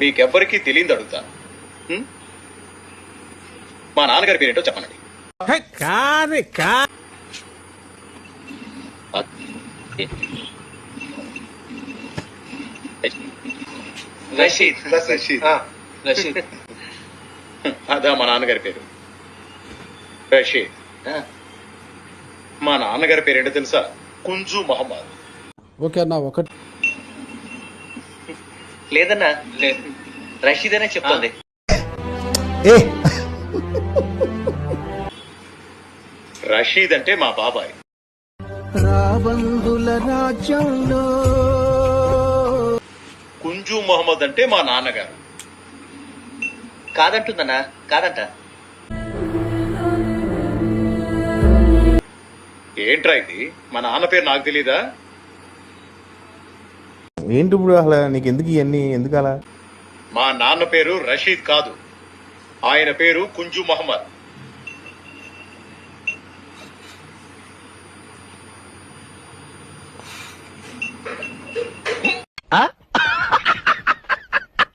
మీకెవ్వరికీ తెలియదు అడుగుతాను. మా నాన్నగారి పేరేంటో చెప్పనండి. రషీద్. రషీద్ అదా మా నాన్నగారి పేరు రషీద్. మా నాన్నగారి పేరేంటో తెలుసా? కుంజు మహమ్మద్. ఓకే అన్న ఒకటి లేదన్నా రషీద్ అనే చెప్తుంది. రషీద్ అంటే మా బాబాయ్. రాబందుల రాజ్యంలో కుంజు మహమ్మద్ అంటే మా నాన్నగారు. కాదంటుందన్నా, కాదంట. ఏంట్రా ఇది? మా నాన్న పేరు నాకు తెలీదా? ఏంటి ఇప్పుడు అసలు నీకు ఎందుకు ఇవన్నీ ఎందుకు అలా? మా నాన్న పేరు రషీద్ కాదు, ఆయన పేరు కుంజు మహమ్మద్.